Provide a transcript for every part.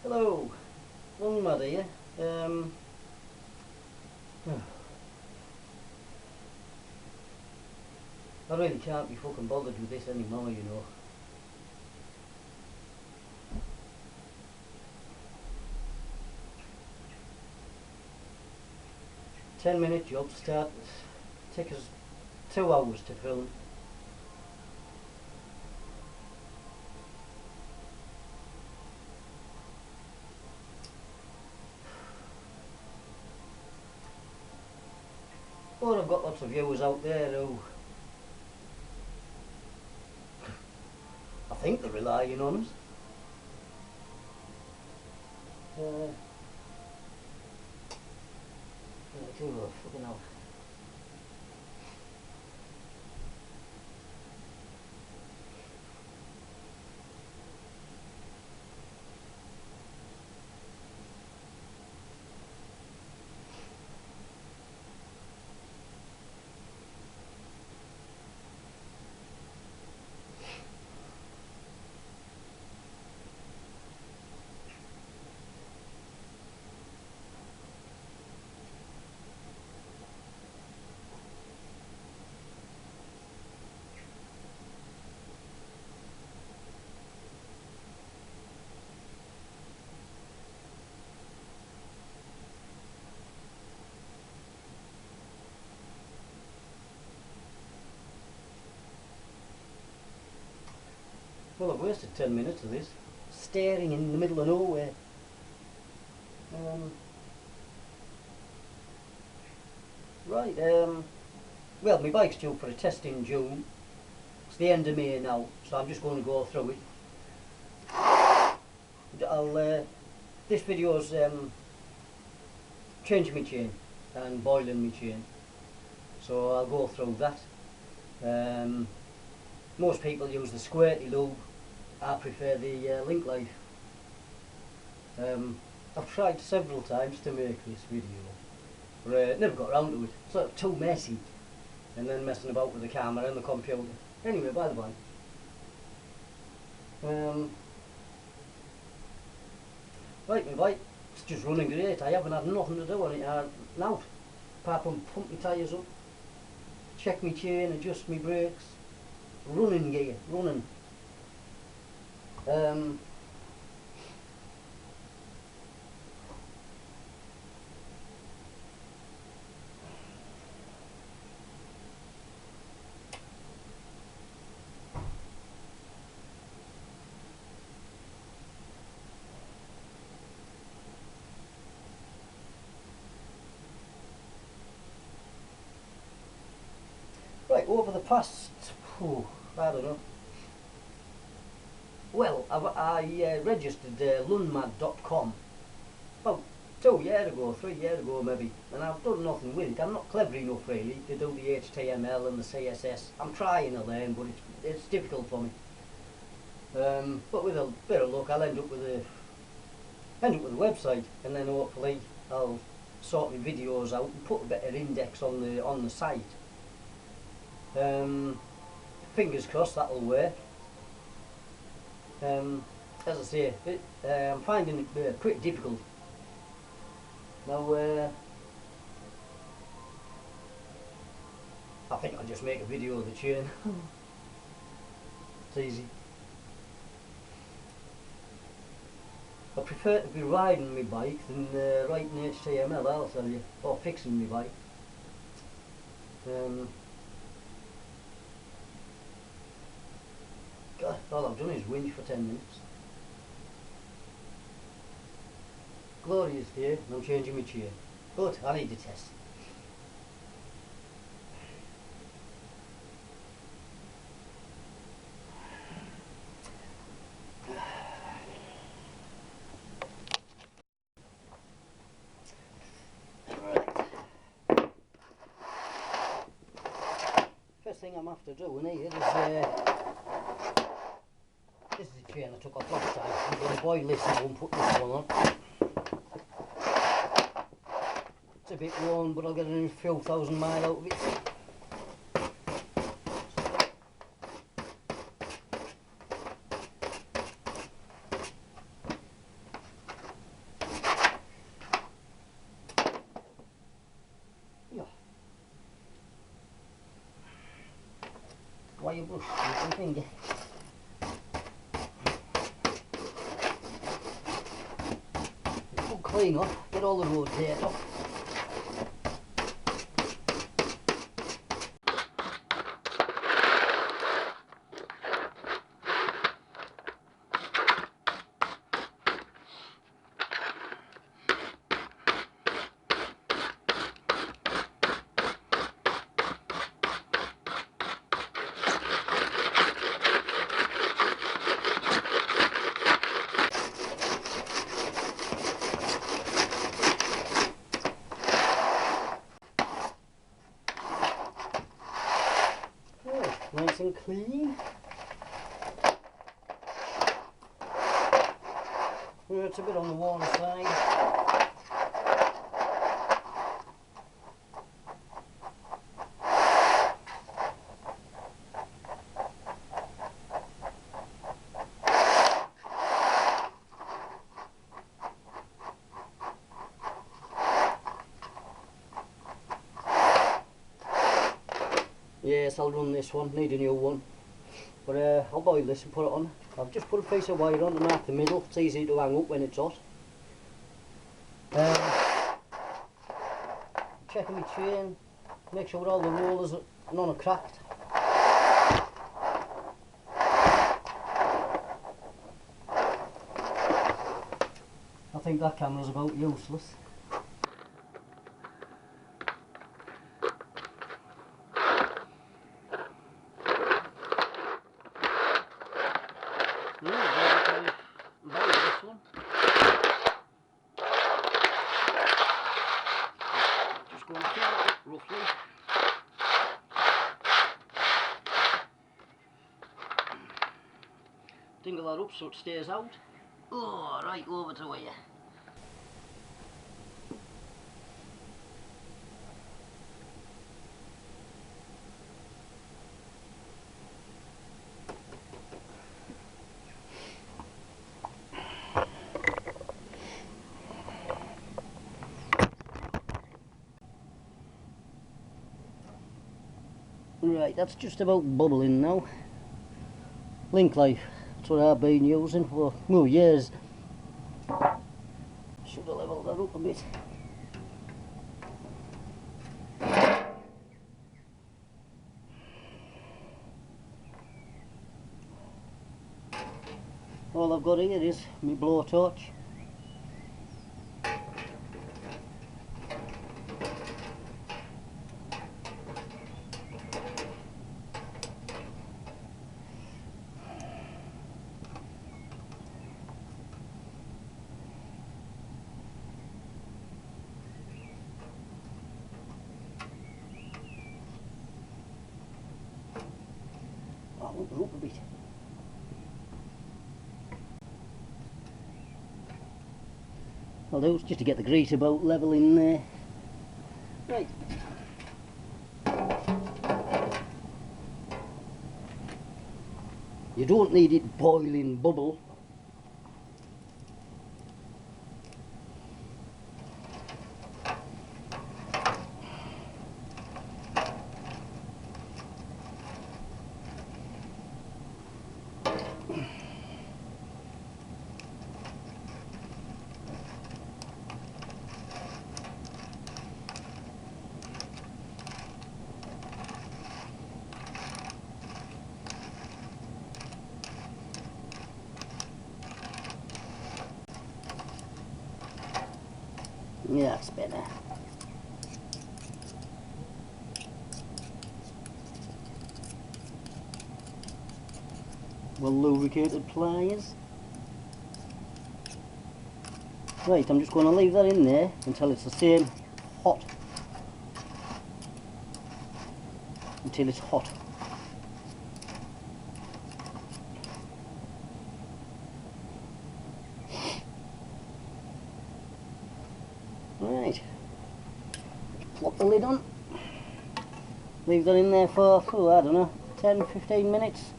Hello, lunmad here. I really can't be fucking bothered with this anymore, you know. Ten-minute job start. Take us 2 hours to film. But I've got lots of viewers out there who I think they're relying on us. Fucking hell. Well, I've wasted 10 minutes of this staring in the middle of nowhere. Right, well, my bike's due for a test in June. It's the end of May now, so I'm just going to go through it. This video's changing my chain and boiling my chain, so I'll go through that. Most people use the squirty lube. I prefer the link life. I've tried several times to make this video, but never got around to it. It's sort of too messy, and then messing about with the camera and the computer. Anyway, by the by, right, my bike, it's just running great. I haven't had nothing to do on it now, apart from pump my tyres up, check my chain, adjust my brakes, running gear, running. Right, over the past, I don't know. Well, I registered lunmad.com about 2 years ago, 3 years ago maybe, and I've done nothing with it. I'm not clever enough really to do the HTML and the CSS. I'm trying to learn, but it's difficult for me. But with a bit of luck, I'll end up with a website, and then hopefully I'll sort my videos out and put a better index on the site. Fingers crossed that'll work. As I say, I'm finding it pretty difficult. Now, I think I'll just make a video of the chain. It's easy. I prefer to be riding my bike than writing HTML, I'll tell you, or fixing my bike. God, all I've done is whinge for 10 minutes. Glorious day, and I'm changing my chain. But I need to test. First thing I'm after doing here is this is the chain I took off last time. I'm going to boil this now and put this one on. It's a bit worn, but I'll get a few thousand miles out of it. your brush with your finger. Good clean up, get all the road dirt off. Nice and clean. It's a bit on the worn side. Yes, I'll run this one, need a new one. But I'll boil this and put it on. I've just put a piece of wire on to mark the middle, it's easy to hang up when it's hot. Checking my chain, make sure all the rollers, none are cracked. I think that camera's about useless. Just going to fill it up roughly. Dingle that up so it stays out. Oh, right over to here. Right, that's just about bubbling now. Link life, that's what I've been using for years. Should have levelled that up a bit. All I've got here is my blowtorch. Open up a bit. I'll do just to get the grease about level in there. Right. You don't need it boiling bubble. Yeah, that's better. Well lubricated pliers. Right, I'm just going to leave that in there until it's the same hot. Until it's hot. Right, plop the lid on, leave that in there for, I don't know, 10-15 minutes.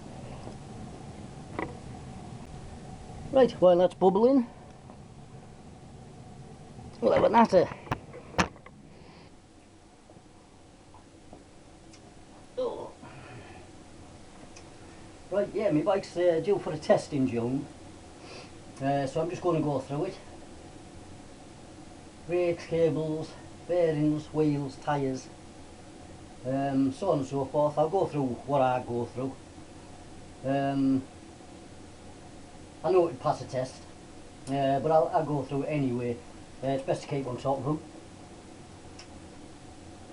Right, while that's bubbling, we'll have a natter. Oh. yeah, my bike's due for a test in June, so I'm just going to go through it. Brakes, cables, bearings, wheels, tyres, so on and so forth. I'll go through what I go through. I know it'd pass a test, but I'll go through it anyway. It's best to keep on top of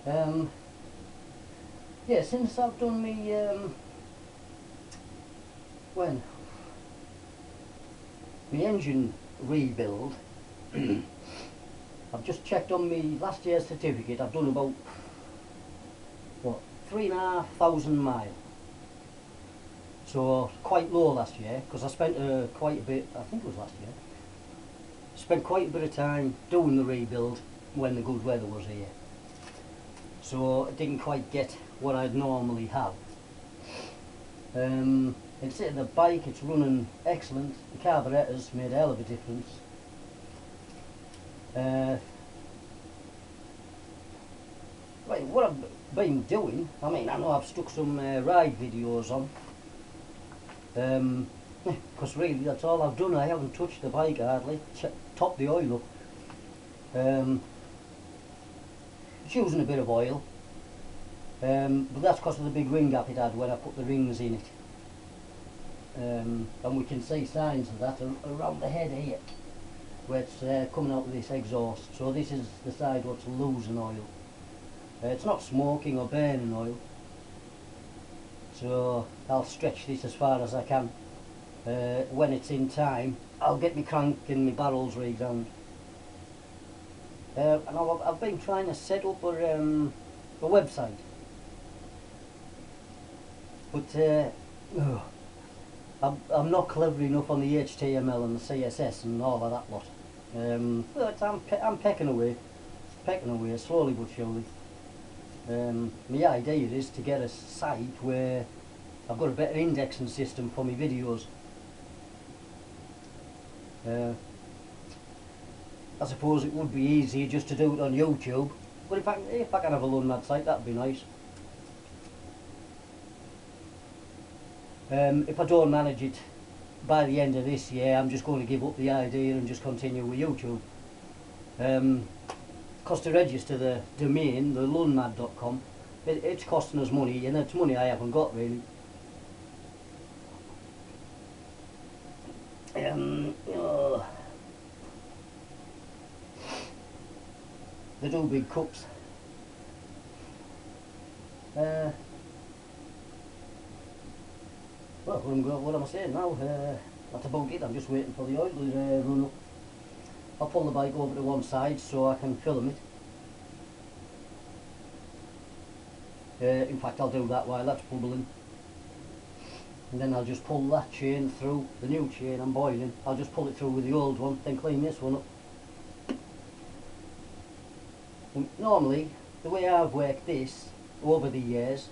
them. Yeah, since I've done me my engine rebuild, I've just checked on my last year's certificate. I've done about, what, 3,500 miles. So quite low last year, because I spent quite a bit, I think it was last year, spent quite a bit of time doing the rebuild when the good weather was here. So I didn't quite get what I'd normally have. Instead of the bike, it's running excellent. The carburetor's made a hell of a difference. Right, what I've been doing, I mean, I know I've stuck some ride videos on, because really that's all I've done. I haven't touched the bike hardly, topped the oil up. It's using a bit of oil, but that's because of the big ring gap it had when I put the rings in it. And we can see signs of that around the head here, where it's coming out of this exhaust. So this is the side what's losing oil. It's not smoking or burning oil, so I'll stretch this as far as I can. When it's in time, I'll get my crank and my barrels re-ground. And I've been trying to set up a website, but I'm not clever enough on the HTML and the CSS and all of that lot. But I'm pecking away slowly but surely. My idea is to get a site where I've got a better indexing system for my videos. I suppose it would be easier just to do it on YouTube, but if I can have a lunmad site, that'd be nice. If I don't manage it by the end of this year, I'm just going to give up the idea and just continue with YouTube. Because to register the domain, the lunmad.com, it's costing us money, and it's money I haven't got really. They do big cups. Well, what am I saying now? That's about it. I'm just waiting for the oil to run up. I'll pull the bike over to one side so I can film it. In fact, I'll do that while that's bubbling. And then I'll just pull that chain through, the new chain I'm boiling. I'll just pull it through with the old one, then clean this one up. And normally, the way I've worked this over the years,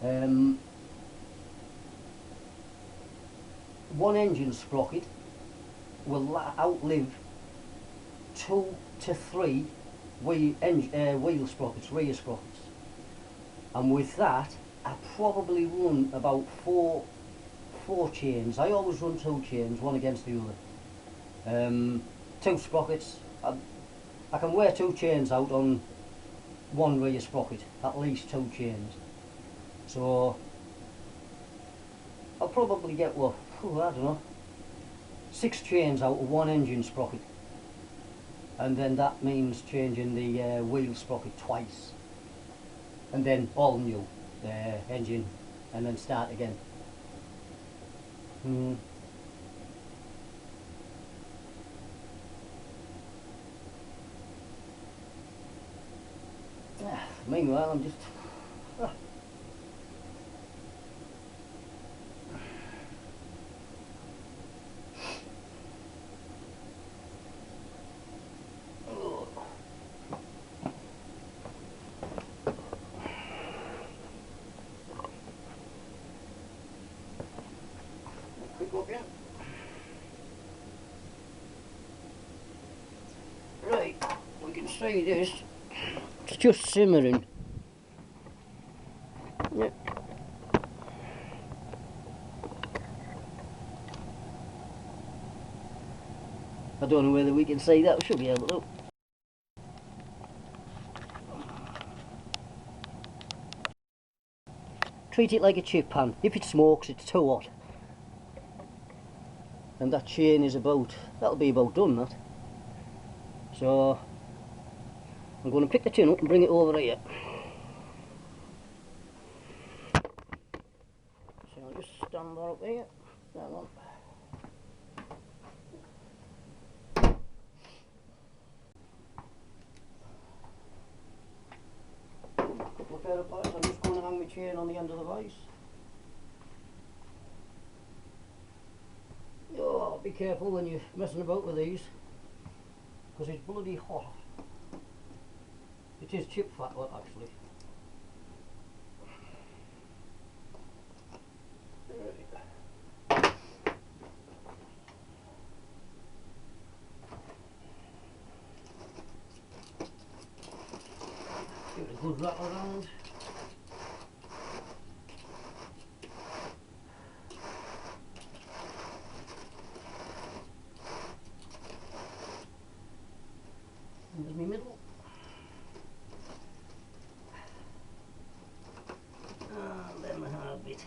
one engine sprocket will outlive 2 to 3 wheel sprockets, rear sprockets, and with that I probably run about four chains. I always run 2 chains, one against the other. 2 sprockets, I can wear 2 chains out on one rear sprocket, at least 2 chains. So I'll probably get, well, I don't know, 6 chains out of one engine sprocket, and then that means changing the wheel sprocket twice, and then all new engine, and then start again. Meanwhile, I'm just right, we can see this. It's just simmering. Yeah. I don't know whether we can see that, we should be able to. Treat it like a chip pan. If it smokes, it's too hot. And that chain is about, that'll be about done, that. So, I'm going to pick the tin up and bring it over here. So I'll just stand that up here. Hang on. Couple of pair of pliers. I'm just going to hang my chain on the end of the vise. Oh, be careful when you're messing about with these, because it's bloody hot. It is chip fat, well, actually. Give it a good rattle around. There's my middle. And then the hard bit.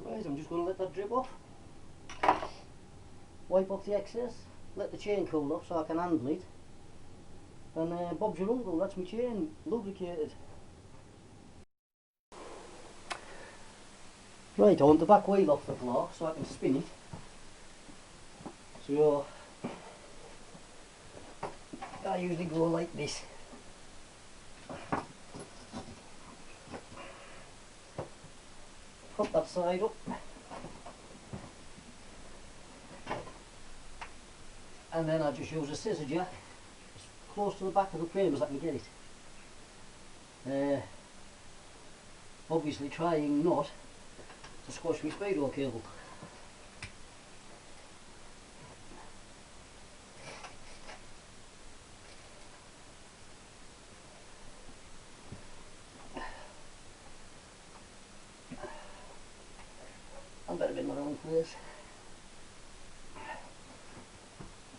Right, I'm just going to let that drip off. Wipe off the excess, let the chain cool off so I can handle it. And Bob's your uncle, that's my chain, lubricated. Right, I want the back wheel off the floor so I can spin it. So I usually go like this. Put that side up. And then I just use a scissor jack as close to the back of the frame as I can get it. Obviously trying not to squash my speedo cable. I'm better in my own place.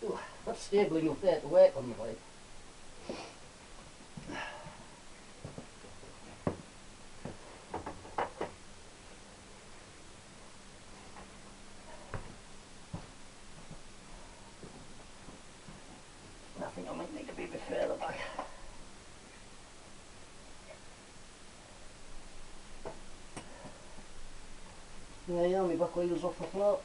Ooh, that's stable enough there to work on the bike. I think I might need to be a bit further back. There you are, my back wheel's off the floor.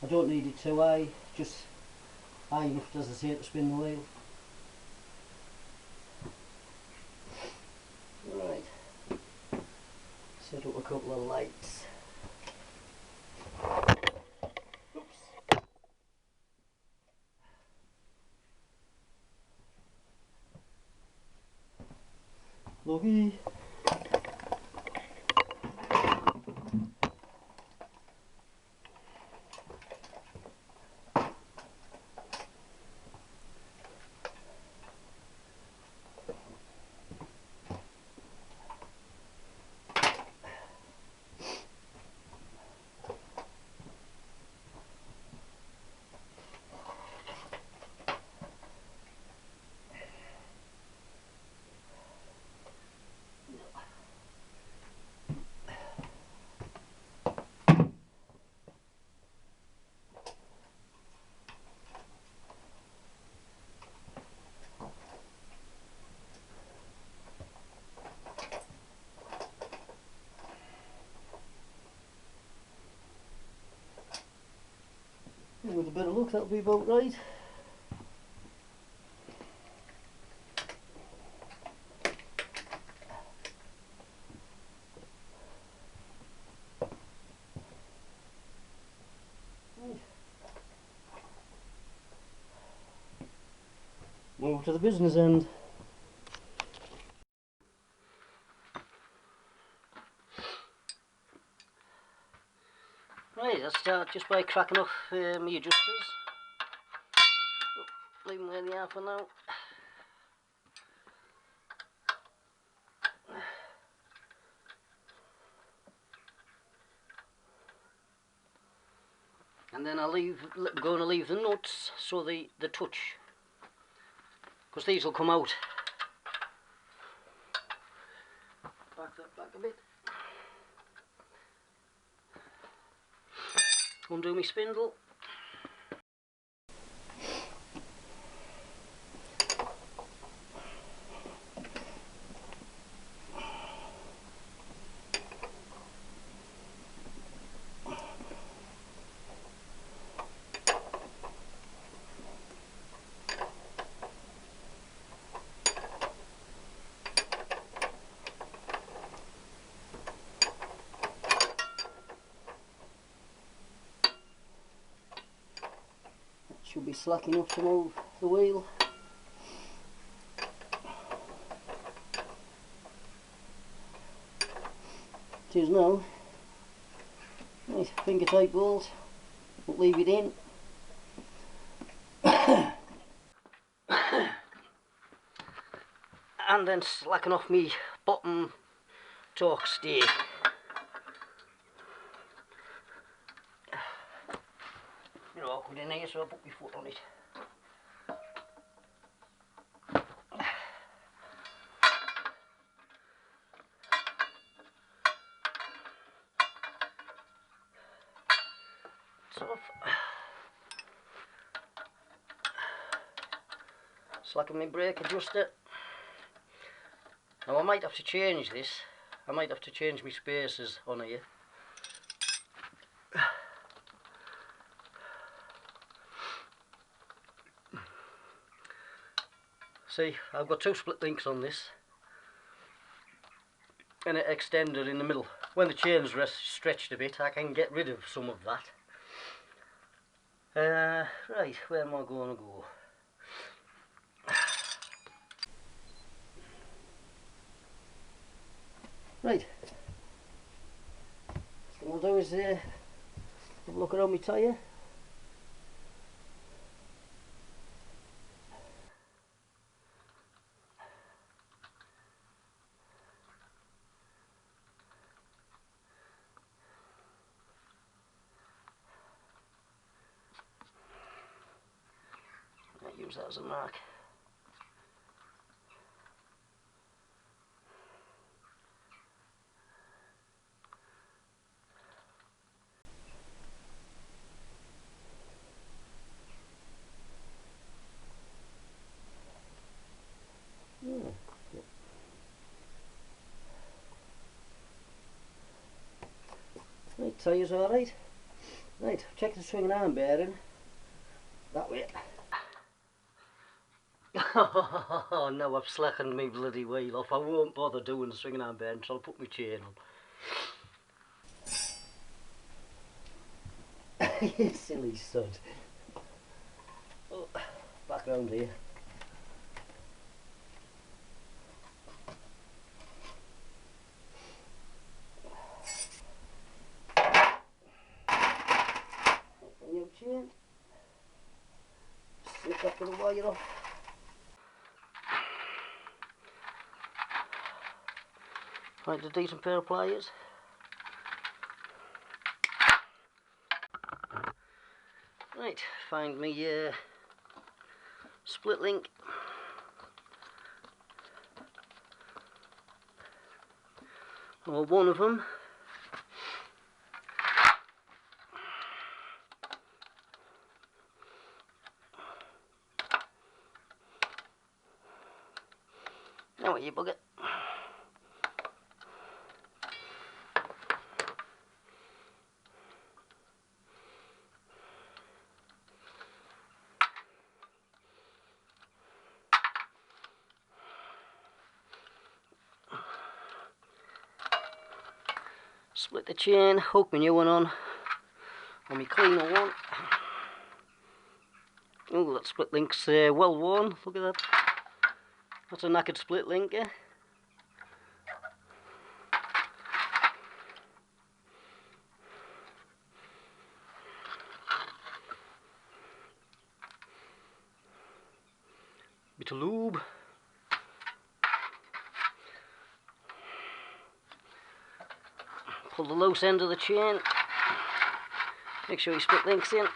I don't need it too high, just high enough, as I say, to spin the wheel. Right, set up a couple of lights. Oops. Lucky. look, that'll be about right. Move to the business end. Right, I'll start just by cracking off my adjusters. Leave them where they are for now. And then I'll going to leave the nuts so they touch, because these will come out. Back that back a bit. Undo my spindle. Should be slack enough to move the wheel. It is now. Nice finger tight bolt. We'll leave it in. And then slacken off me bottom torque stay. Bit awkward in here, so I put my foot on it. It's off. Slacken my brake adjuster. Now I might have to change this. I might have to change my spacers on here. See, I've got two split links on this and an extender in the middle. When the chain's stretched a bit, I can get rid of some of that. Right, where am I going to go? Right, what I'll do is have a look around my tyre. I'll use that as a mark. Right, tyres alright. Right, check the swing and arm bearing. That way. Oh no, I've slackened me bloody wheel off. I won't bother doing the swing and arm bearing until I put my chain on. You silly sod. Oh, back round here. New chain. Slip that little wire off. Right, a decent pair of pliers. Right, find me split link. Or one of them. Now what, you bugger? Split the chain, hook my new one on my cleaner one. Oh, that split link's well worn, look at that. That's a knackered split link, yeah? Bit of lube. Pull the loose end of the chain. Make sure your split link's in.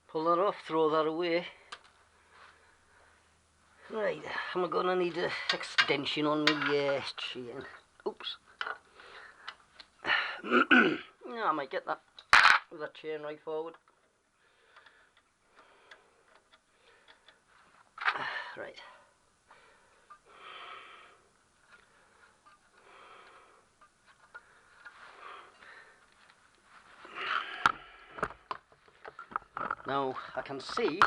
Pull that off, throw that away. Right, I'm going to need an extension on my chain. Oops. No, I might get that with that chain right forward. Right. Now I can see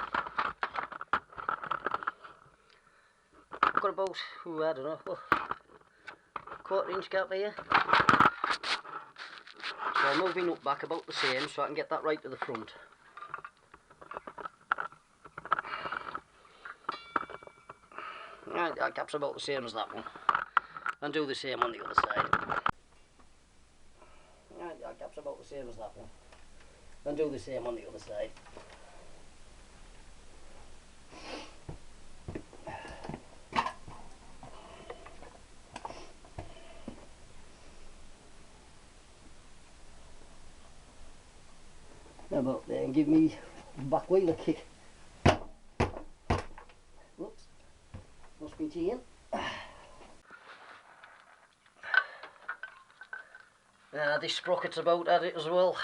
I've got about, I don't know, quarter-inch gap here. So I'm moving up back about the same so I can get that right to the front. Right, that gap's about the same as that one. And do the same on the other side. Right, that gap's about the same as that one. And do the same on the other side. Now about there and give me back wheel a kick. Whoops, must be chain. This sprocket's about at it as well.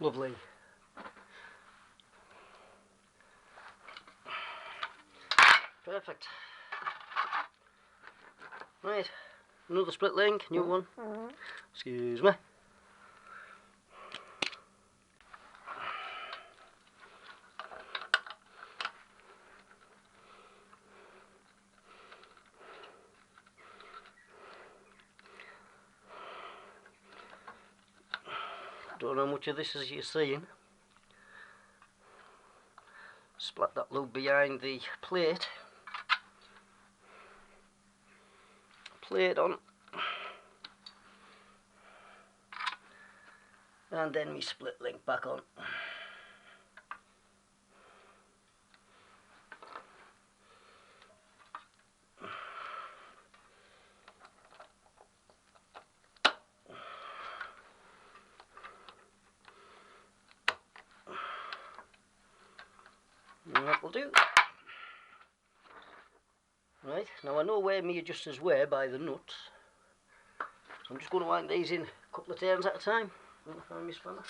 Lovely. Perfect. Right, another split link, new one. Excuse me. Don't know how much of this as you're seeing. Splat that lube behind the plate. Plate on. And then my split link back on. And that will do. Right, now I know where my adjusters were by the nuts. So I'm just going to wind these in a couple of turns at a time. Find my spanner.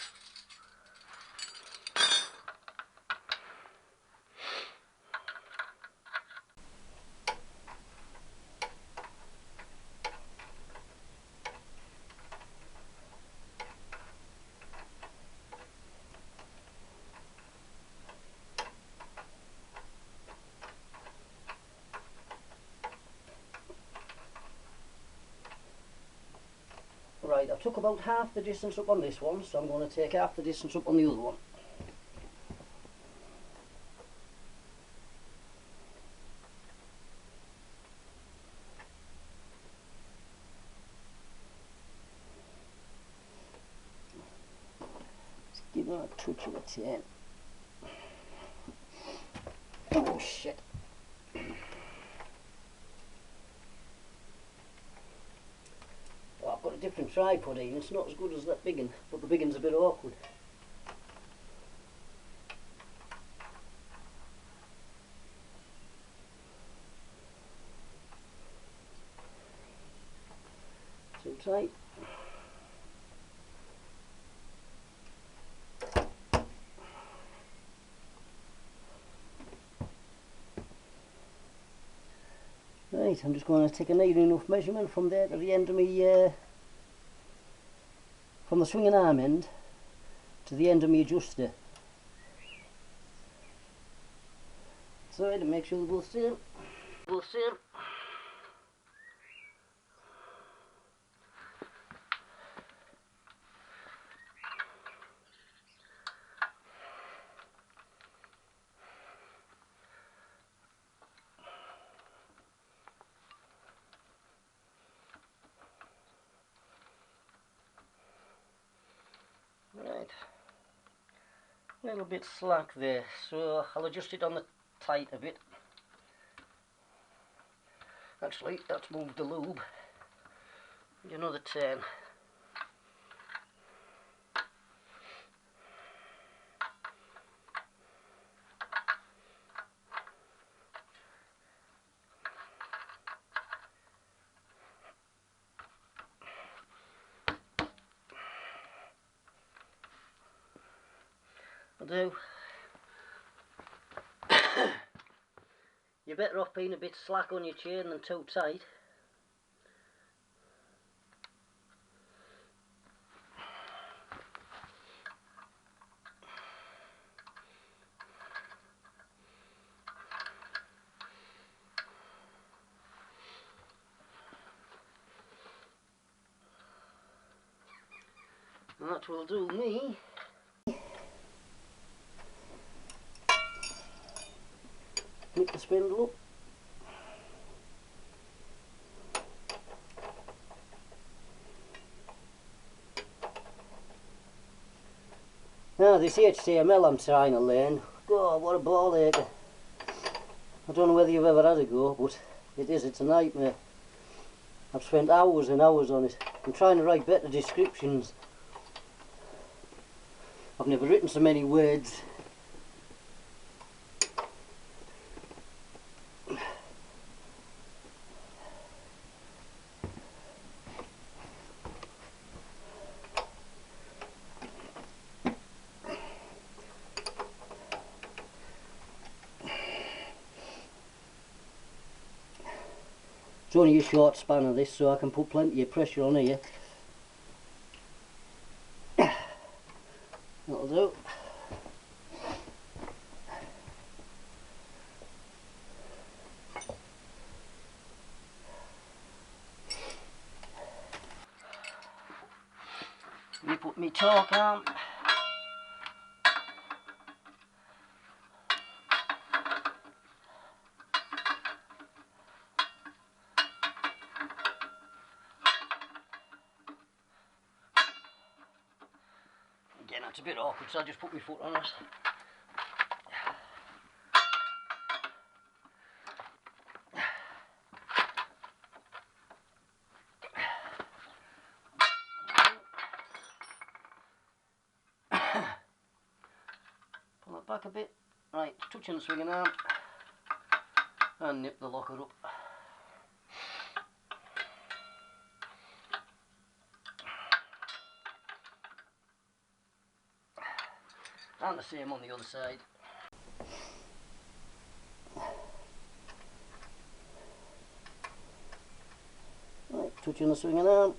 Right, I took about half the distance up on this one, so I'm going to take half the distance up on the other one. Just give it a touch of a turn. Oh shit. Well, I've got a different tripod in, it's not as good as that big one, but the big one's a bit awkward. tight. Right, I'm just going to take a near enough measurement from there to the end of me, from the swinging arm end to the end of my adjuster. So to make sure they're both same. Both same. Right, a little bit slack there, so I'll adjust it on the tight a bit. Actually, that's moved the lube. Another turn. I'll do. You're better off being a bit slack on your chain than too tight. And that will do me. Nick the spindle up. Now this HTML I'm trying to learn, God what a ball ache. I don't know whether you've ever had a go, but it's a nightmare. I've spent hours and hours on it. I'm trying to write better descriptions. I've never written so many words. It's only a short span of this, so I can put plenty of pressure on here. That'll do. We put me torque arm. Again, that's a bit awkward, so I just put my foot on it. Pull it back a bit. Right, touching the swinging arm. And nip the locker up. And the same on the other side. Right, touching the swinging arm.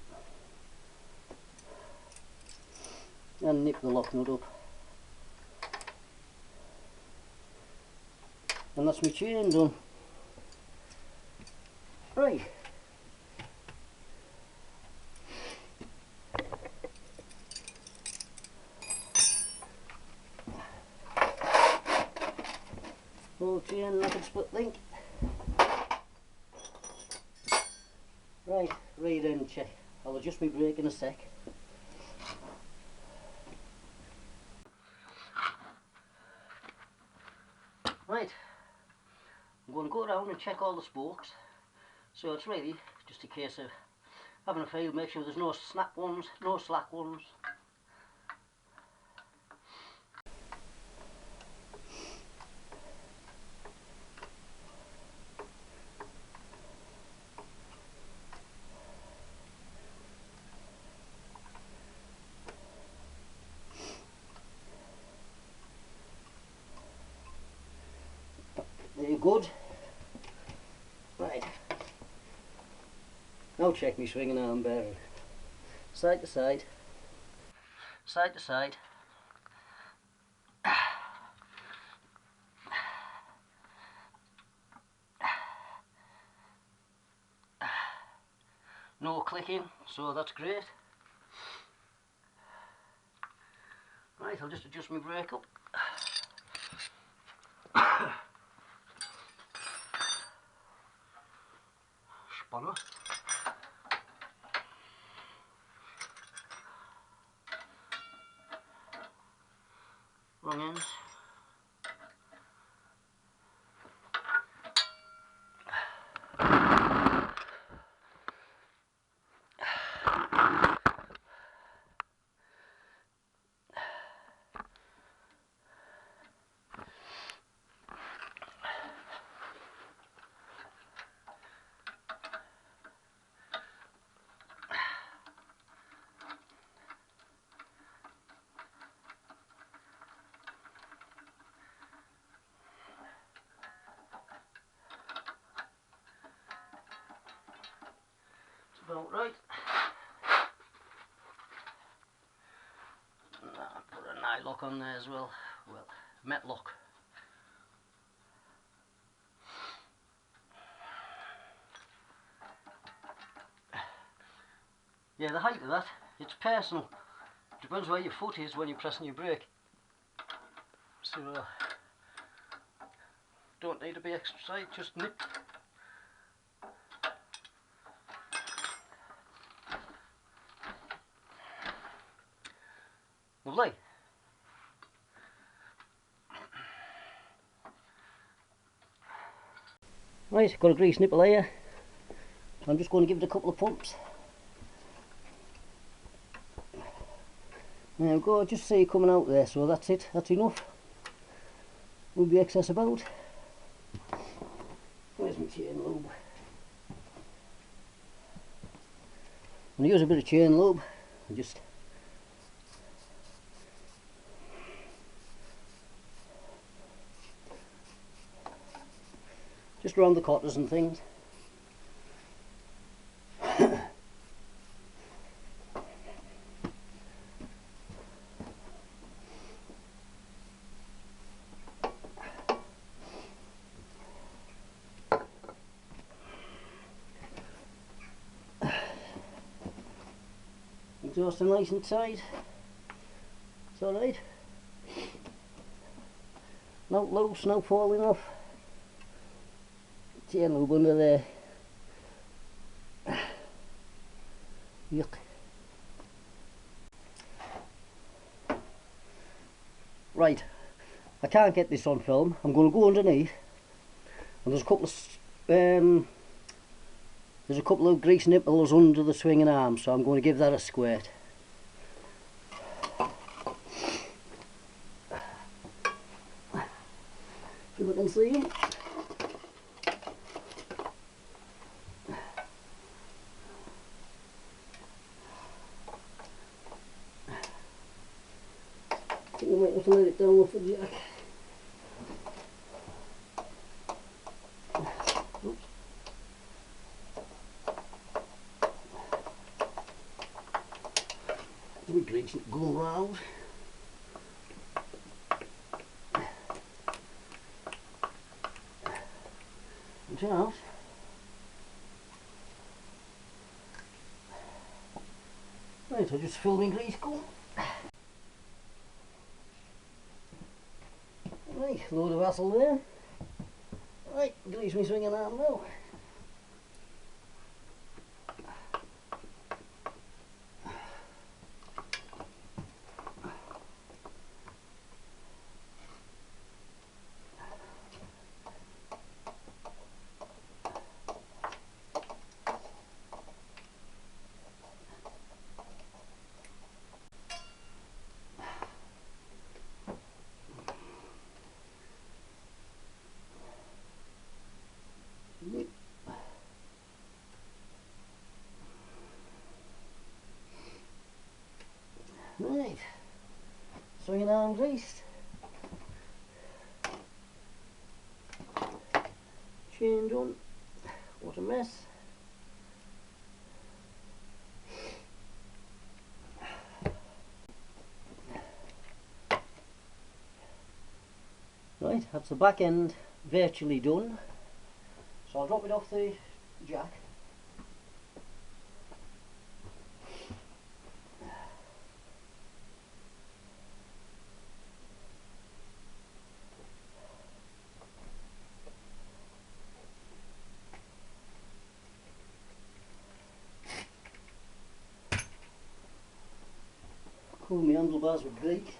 And nip the lock nut up. And that's my chain done. Right. Full chain, like a split link. Right, rear end check. I'll adjust my brake in a sec. Right, I'm going to go around and check all the spokes. So it's really just a case of having a feel, make sure there's no snap ones, no slack ones. good. Right. Now check me swinging arm bearing. Side to side. Side to side. No clicking, so that's great. Right, I'll just adjust my brake up. Spanner. Wrong ends. About right. Put an eye lock on there as well. Well, met lock. Yeah, the height of that, it's personal. Depends where your foot is when you're pressing your brake. So, don't need to be extra tight, just nip. Lovely. Right, got a grease nipple here. I'm just going to give it a couple of pumps. There we go, just see it coming out there, so that's it, that's enough. Move the excess about. Where's my chain lube? I'm going to use a bit of chain lube and just around the cotters and things. Exhaust nice and tight. It's alright. Not loose, no falling off. Chain lube under there. Yuck. Right, I can't get this on film. I'm going to go underneath, and there's a couple of grease nipples under the swinging arm, so I'm going to give that a squirt. See if I can see them. I think I might have to let it down with the jack. Oops. We grease it going round. Watch out. Right, I'll just fill my grease gun. Right, load of hassle there. Right, grease me swinging arm now. Right, swinging arm greased. chain done. What a mess. Right, that's the back end virtually done. So I'll drop it off the jack. Cool my handlebars with Greek.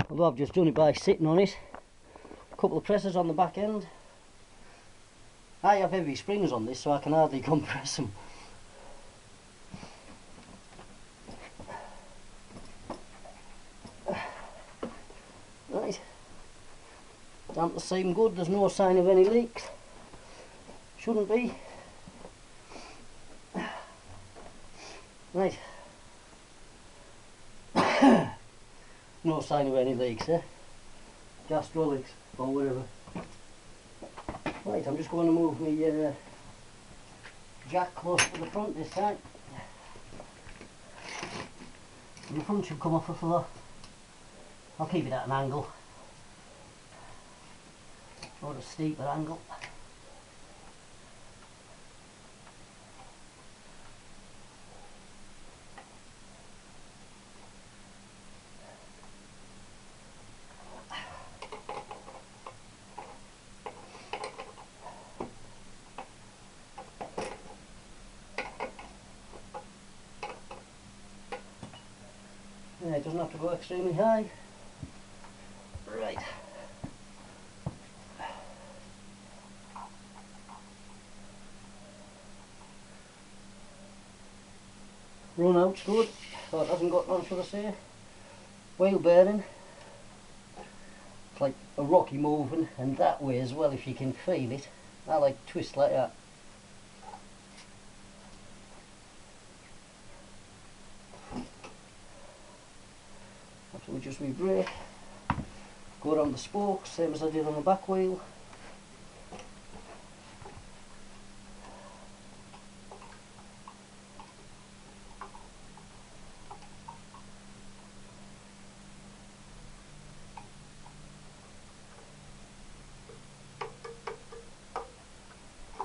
Although I've just done it by sitting on it. A couple of presses on the back end. I have heavy springs on this so I can hardly compress them. Right, damp the seam good, there's no sign of any leaks. Shouldn't be. Right. No sign of any leaks, eh? Gastro leaks or whatever. Right, I'm just going to move my jack close to the front this time. The front should come off a floor. I'll keep it at an angle. Or a steeper angle. Yeah, it doesn't have to go extremely high. Right. Run out's good. Oh, it hasn't got none, should I say. Wheel bearing. It's like a rocky moving, and that way as well if you can feel it. I like twist like that. Have to adjust my brake. Go around the spokes, same as I did on the back wheel.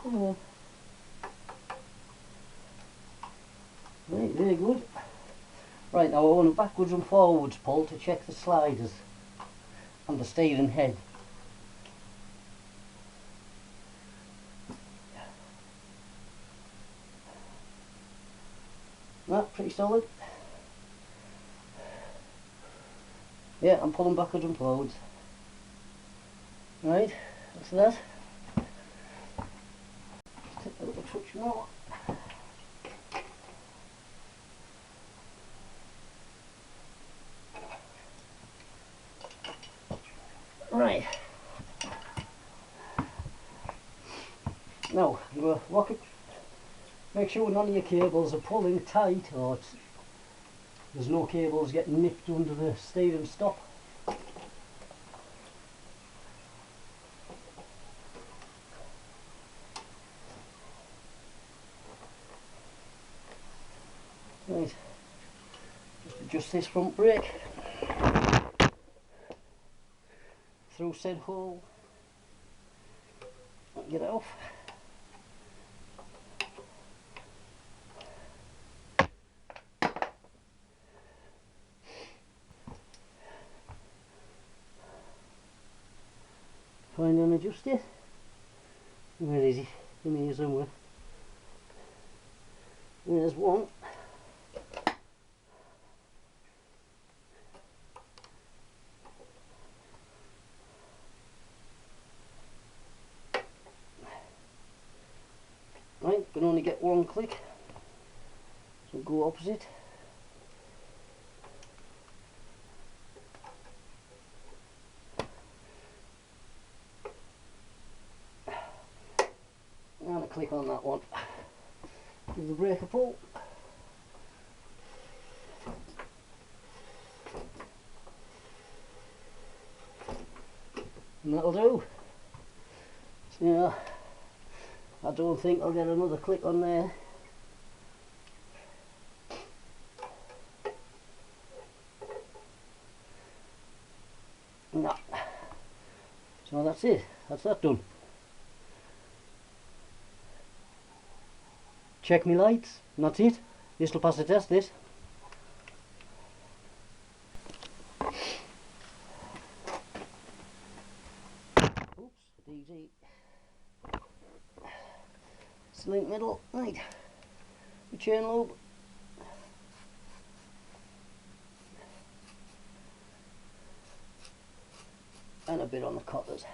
Yeah. Right, very good. Right, now I want a backwards and forwards pull to check the sliders and the steering head. That pretty solid. Yeah, I'm pulling backwards and forwards. Right, that's that. Take a little touch more. Right. Now, I'm going to lock it. Make sure none of your cables are pulling tight or there's no cables getting nipped under the steering stop. Right. Just adjust this front brake through said hole. Get it off. Find and adjust it. Where is he? In here somewhere. There's one. Right, can only get one click. So go opposite. And a click on that one. Give the brake a pull. And that'll do. So, yeah, I don't think I'll get another click on there. No. So that's it. That's that done. Check me lights. And that's it. This will pass the test, this. Oops, DZ. Slink middle, right. The chain lobe. And a bit on the cotters.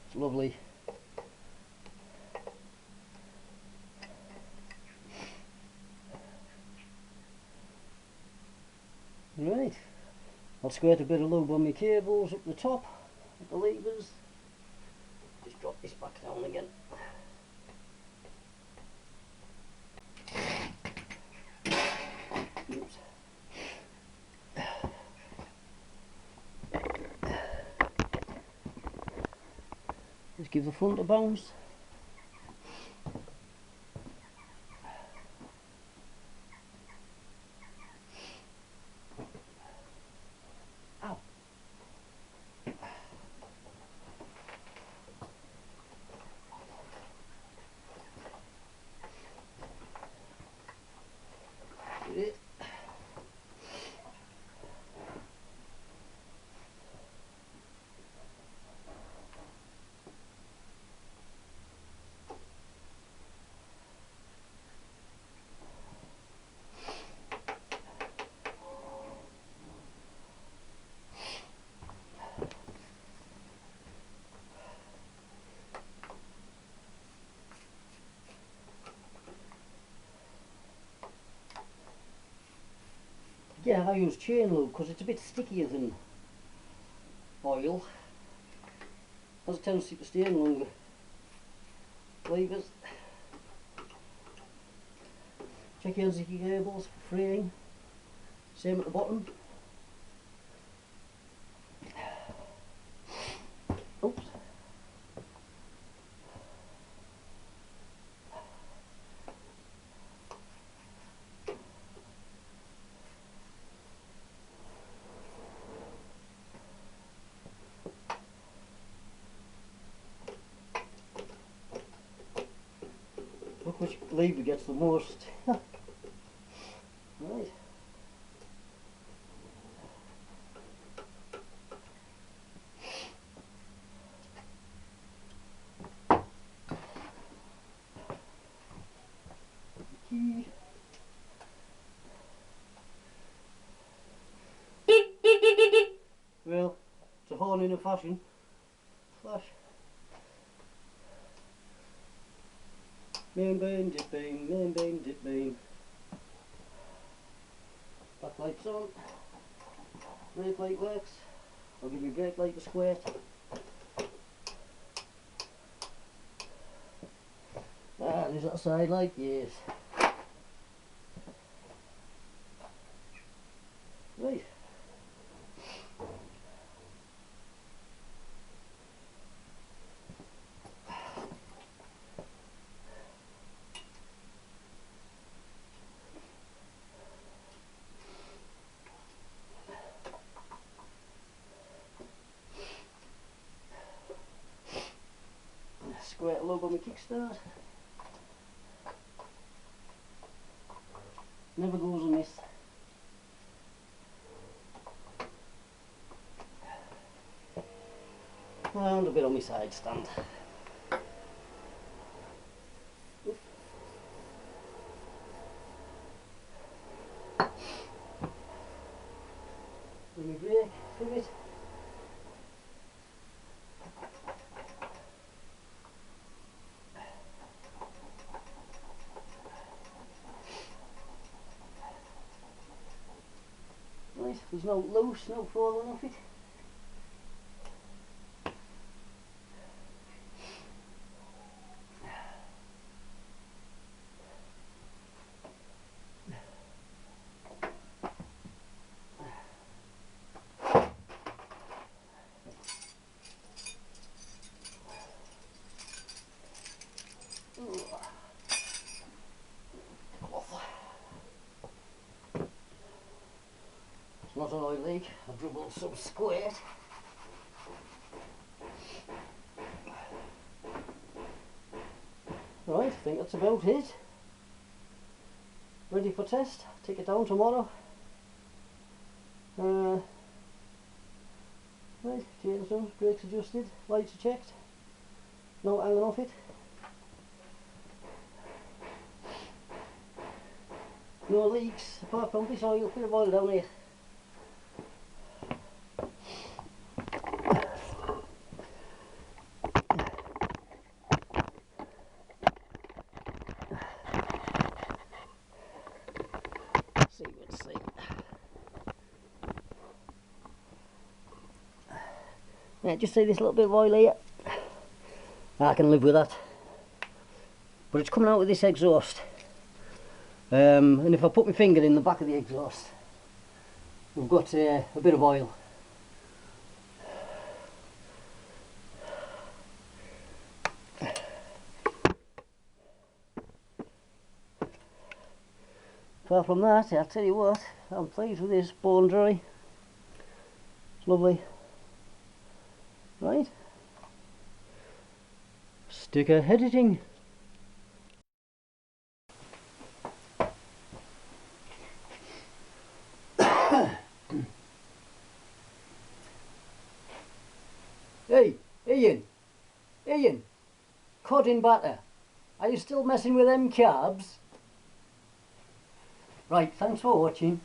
It's lovely. Right, I'll squirt a bit of lube on my cables up the top, at the levers. Just drop this back down again. Oops. Just give the front a bounce. Ow. Yeah, I use chain lube because it's a bit stickier than oil. Has a tendency to stay in longer. Levers. Check your zicky cables for fraying. Same at the bottom. Oops. Look which lever gets the most. Right. Key. Well, it's a horn in a fashion. Flash. Main beam, dip beam, main beam, dip beam. Backlight's on. Brake light works. I'll give you brake light a squirt. And is that side light? Yes. Right. Squirt a lube on my kickstart. Never goes amiss. And a bit on my side stand. Let me brake for it. Right, there's no loose, no falling off it. It's not an oil leak, I've dribbled some squirt. Right, I think that's about it. Ready for test, take it down tomorrow. Right, chains done, brakes adjusted, lights are checked. No hanging off it. No leaks, apart from this oil, bit of oil down here. See, we'll see. Yeah, just see this little bit of oil here. I can live with that. But it's coming out with this exhaust. And if I put my finger in the back of the exhaust, we've got a bit of oil. Apart from that, I'll tell you what, I'm pleased with this bone dry. It's lovely. Right. Sticker editing. Hey, Ian, cod in batter. Are you still messing with them carbs? Right, thanks for watching.